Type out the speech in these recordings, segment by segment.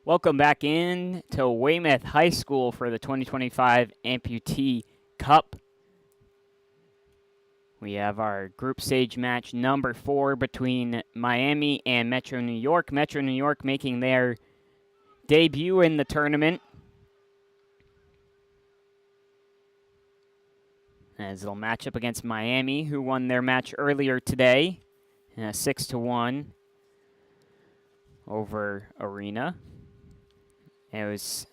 Welcome back in to Weymouth High School for the 2025 Amputee Cup. We have our group stage match number 4 between Miami and Metro New York. Metro New York making their debut in the tournament, as they'll match up against Miami, who won their match earlier today, 6-1 over Arena. It was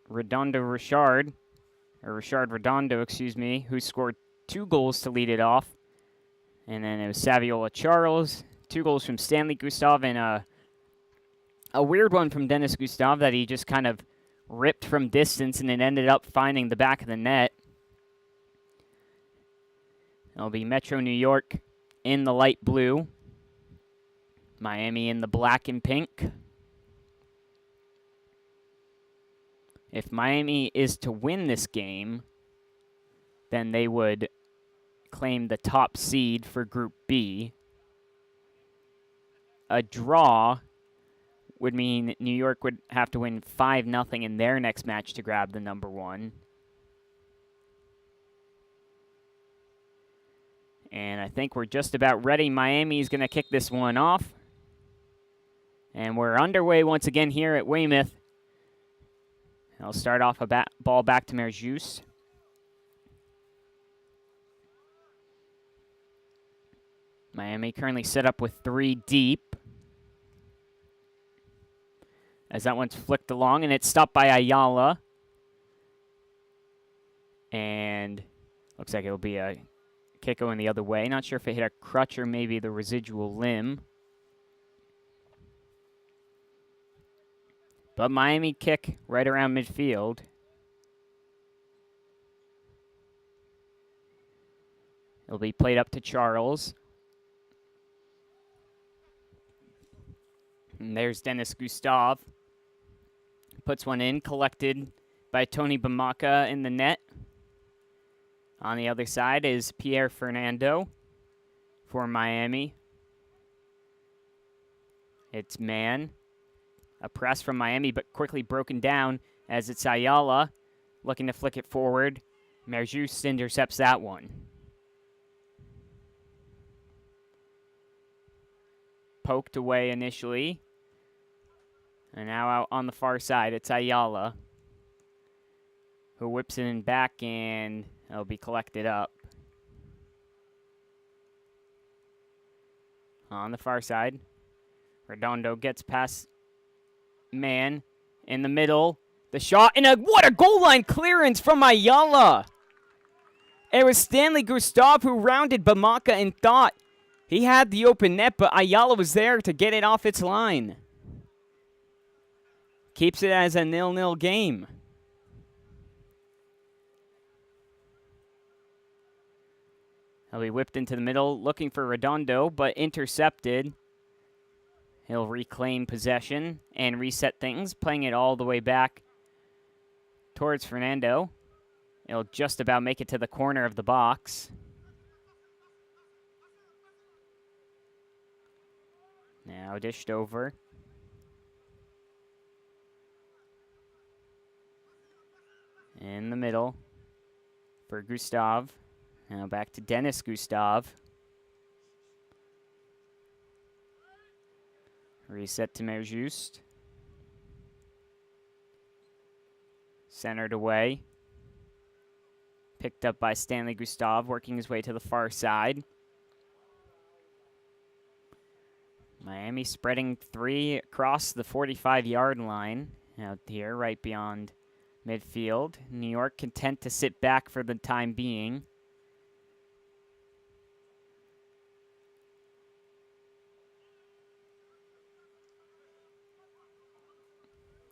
Richard Redondo, who scored 2 goals to lead it off. And then it was Saviola Charles, 2 goals from Stanley Gustav, and a weird one from Dennis Gustav that he just kind of ripped from distance and it ended up finding the back of the net. It'll be Metro New York in the light blue, Miami in the black and pink. If Miami is to win this game, then they would claim the top seed for Group B. A draw would mean New York would have to win 5-0 in their next match to grab the number 1. And I think we're just about ready. Miami's going to kick this one off. And we're underway once again here at Weymouth. I'll start off a ball back to Merjus. Miami currently set up with 3 deep. As that one's flicked along, and it's stopped by Ayala. And looks like it'll be a kick going the other way. Not sure if it hit a crutch or maybe the residual limb. But Miami kick right around midfield. It'll be played up to Charles. And there's Dennis Gustav. Puts one in, collected by Tony Bamaka in the net. On the other side is Pierre Fernando for Miami. It's man. A press from Miami, but quickly broken down as it's Ayala looking to flick it forward. Merjus intercepts that one. Poked away initially. And now out on the far side, it's Ayala, who whips it in back, and it'll be collected up. On the far side, Redondo gets past man in the middle. The shot, and what a goal line clearance from Ayala. It was Stanley Gustav who rounded Bamaka and thought he had the open net, but Ayala was there to get it off its line. Keeps it as a 0-0 game. He'll be whipped into the middle, looking for Redondo, but intercepted. He'll reclaim possession and reset things, playing it all the way back towards Fernando. It'll just about make it to the corner of the box. Now dished over. In the middle for Gustav. Now back to Dennis Gustav. Reset to Merjus. Centered away. Picked up by Stanley Gustav, working his way to the far side. Miami spreading 3 across the 45-yard line out here, right beyond midfield. New York content to sit back for the time being.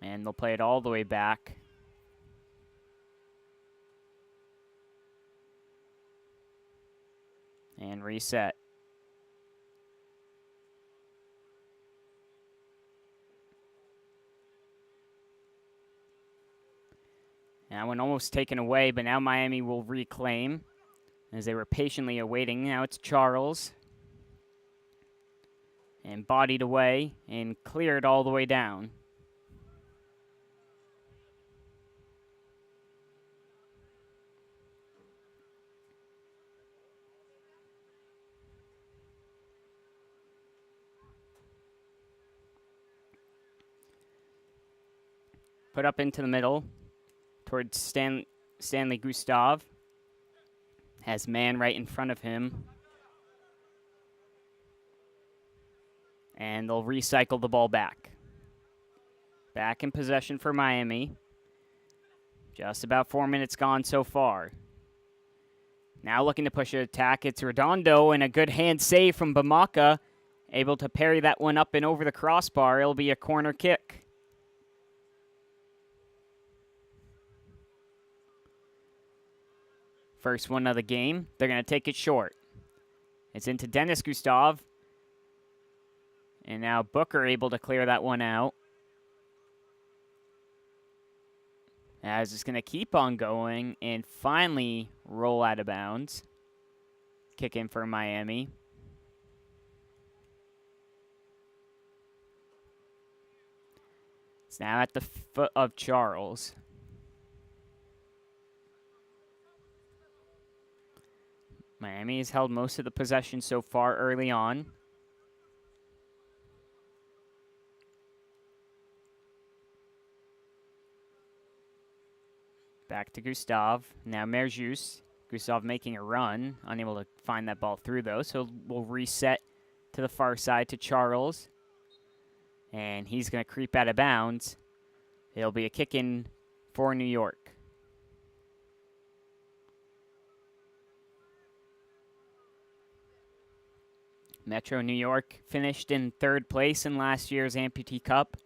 And they'll play it all the way back. And reset. That one almost taken away, but now Miami will reclaim as they were patiently awaiting. Now it's Charles. and bodied away and cleared all the way down. Put up into the middle towards Stanley Gustav. Has man right in front of him. And they'll recycle the ball back. Back in possession for Miami. Just about 4 minutes gone so far. Now looking to push an attack. It's Redondo and a good hand save from Bamaka. Able to parry that one up and over the crossbar. It'll be a corner kick. First one of the game. They're going to take it short. It's into Dennis Gustav. And now Booker able to clear that one out. As it's going to keep on going and finally roll out of bounds. Kick in for Miami. It's now at the foot of Charles. Miami has held most of the possession so far early on. Back to Gustav. Now Merjus. Gustav making a run. Unable to find that ball through, though. So we'll reset to the far side to Charles. And he's going to creep out of bounds. It'll be a kick in for New York. Metro New York finished in third place in last year's Amputee Cup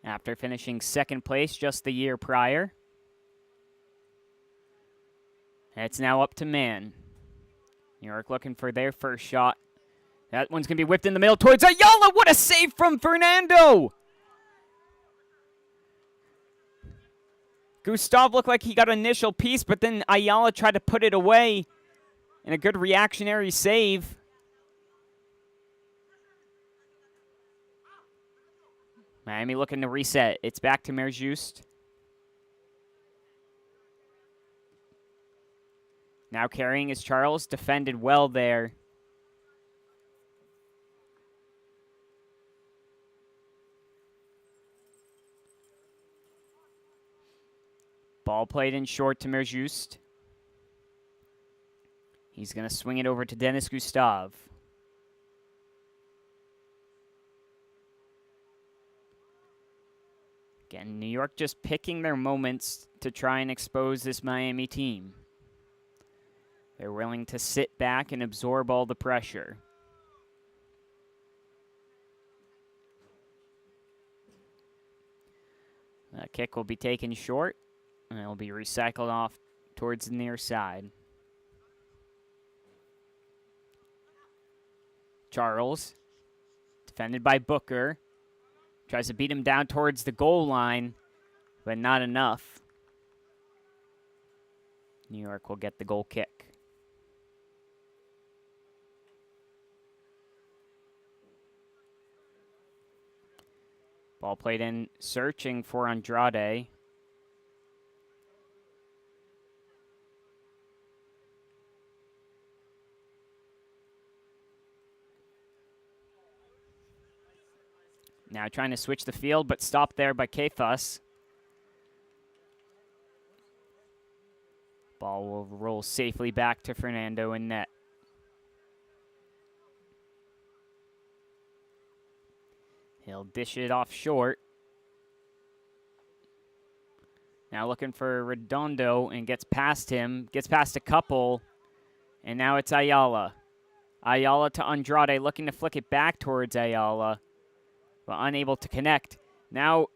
after finishing second place just the year prior. It's now up to man. New York looking for their first shot. That one's going to be whipped in the middle towards Ayala. What a save from Fernando! Gustav looked like he got an initial piece, but then Ayala tried to put it away in a good reactionary save. Miami looking to reset. It's back to Merjust. Now carrying is Charles. Defended well there. Ball played in short to Merjust. He's going to swing it over to Dennis Gustav. Again, New York just picking their moments to try and expose this Miami team. They're willing to sit back and absorb all the pressure. The kick will be taken short, and it will be recycled off towards the near side. Charles, defended by Booker, tries to beat him down towards the goal line, but not enough. New York will get the goal kick. Ball played in, searching for Andrade. Now trying to switch the field, but stopped there by Kefas. Ball will roll safely back to Fernando in net. He'll dish it off short. Now looking for Redondo and gets past him. Gets past a couple. And now it's Ayala. Ayala to Andrade, looking to flick it back towards Ayala, but unable to connect. Now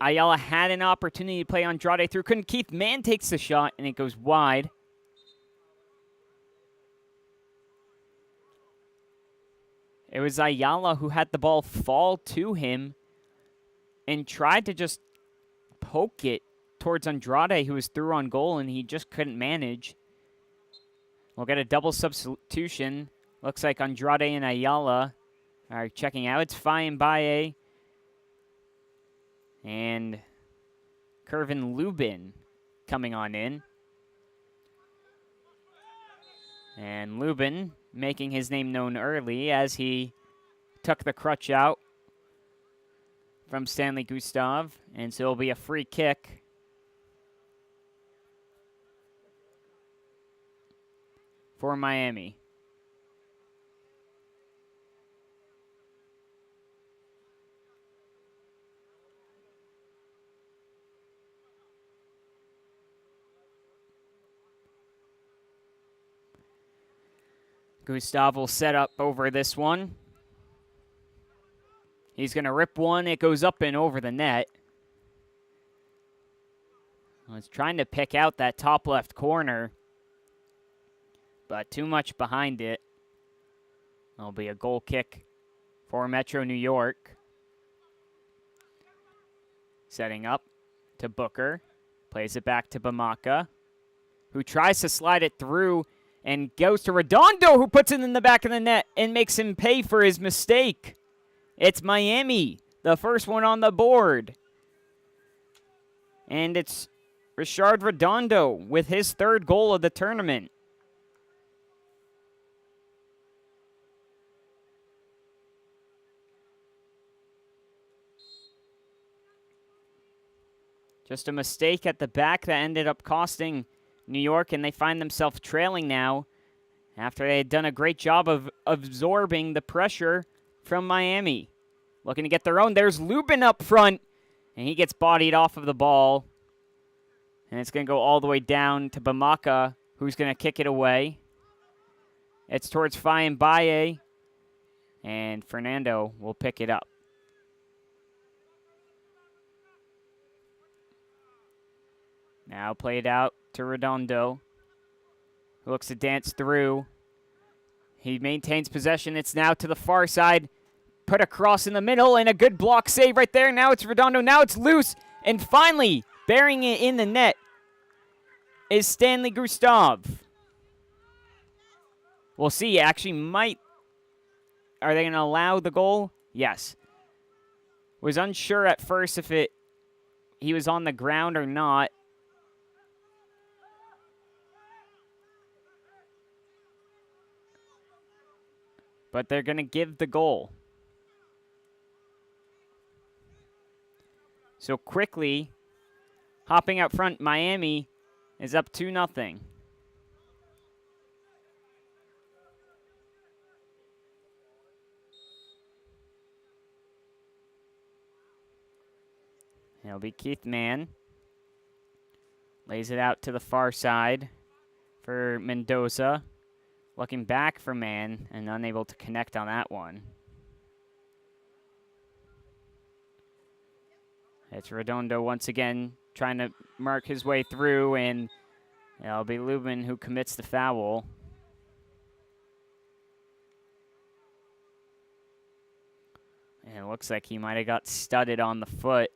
Ayala had an opportunity to play Andrade through. Couldn't. Keith Mann takes the shot, and it goes wide. It was Ayala who had the ball fall to him and tried to just poke it towards Andrade, who was through on goal, and he just couldn't manage. We'll get a double substitution. Looks like Andrade and Ayala All right, checking out. It's Fayembaye and Kervin Lubin coming on in. And Lubin making his name known early as he took the crutch out from Stanley Gustav. And so it'll be a free kick for Miami. Gustav will set up over this one. He's going to rip one. It goes up and over the net. I was trying to pick out that top left corner, but too much behind it. It'll be a goal kick for Metro New York. Setting up to Booker. Plays it back to Bamaka, who tries to slide it through and goes to Redondo, who puts it in the back of the net and makes him pay for his mistake. It's Miami, the first one on the board. And it's Richard Redondo with his third goal of the tournament. Just a mistake at the back that ended up costing New York, and they find themselves trailing now after they had done a great job of absorbing the pressure from Miami. Looking to get their own. There's Lubin up front, and he gets bodied off of the ball. And it's going to go all the way down to Bamaka, who's going to kick it away. It's towards Fayembaye, and Fernando will pick it up. Now played out to Redondo, who looks to dance through. He maintains possession. It's now to the far side. Put across in the middle, and a good block save right there. Now it's Redondo. Now it's loose. And finally, burying it in the net is Stanley Gustav. We'll see. Actually might. Are they going to allow the goal? Yes. Was unsure at first if he was on the ground or not. But they're going to give the goal. So quickly, hopping out front, Miami is up 2-0. It'll be Keith Mann. Lays it out to the far side for Mendoza. Looking back for Mann and unable to connect on that one. It's Redondo once again trying to mark his way through, and it'll be Lubin who commits the foul. And it looks like he might have got studded on the foot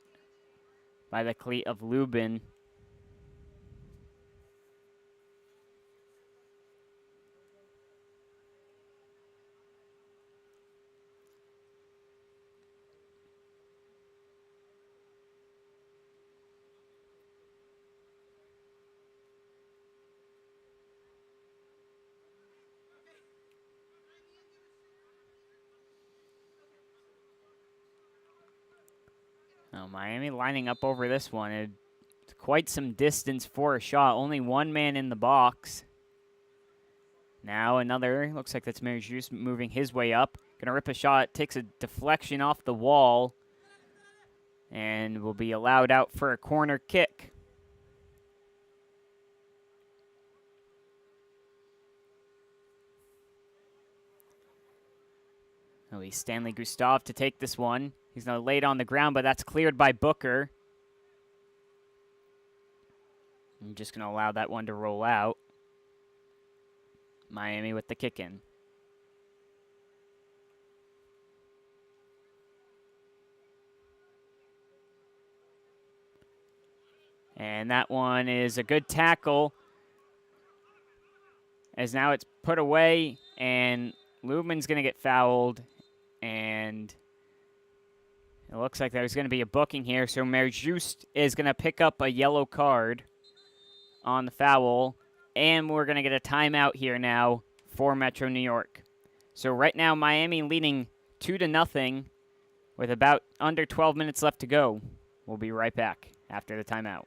by the cleat of Lubin. Oh, Miami lining up over this one. It's quite some distance for a shot. Only one man in the box. Now another. Looks like that's Merjus moving his way up. Gonna rip a shot. Takes a deflection off the wall. And will be allowed out for a corner kick. It'll be Stanley Gustav to take this one. He's going to lay it on the ground, but that's cleared by Booker. I'm just going to allow that one to roll out. Miami with the kick in. And that one is a good tackle, as now it's put away, and Lubin's going to get fouled, and It looks like there's going to be a booking here, so Merjust is going to pick up a yellow card on the foul, and we're going to get a timeout here now for Metro New York. So right now, Miami leading 2-0 with about under 12 minutes left to go. We'll be right back after the timeout.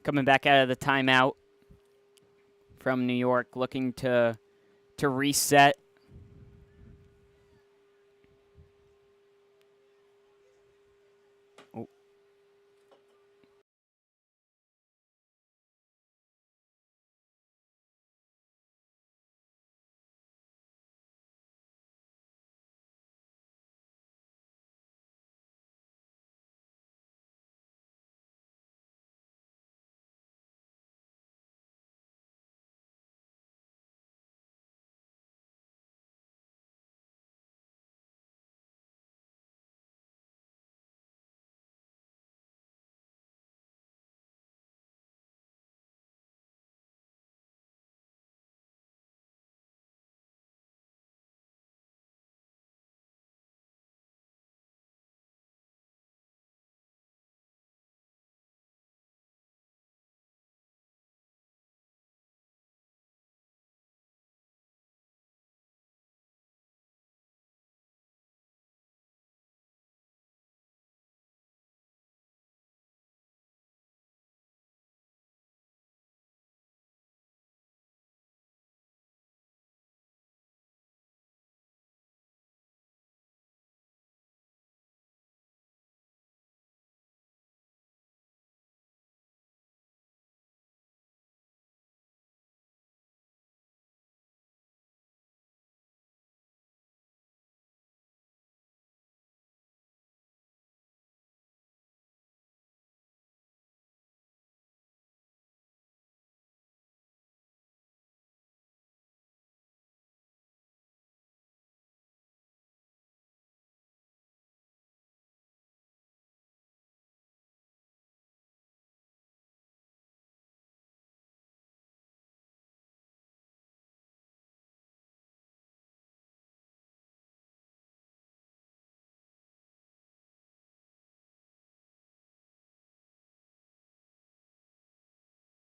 Coming back out of the timeout from New York, looking to reset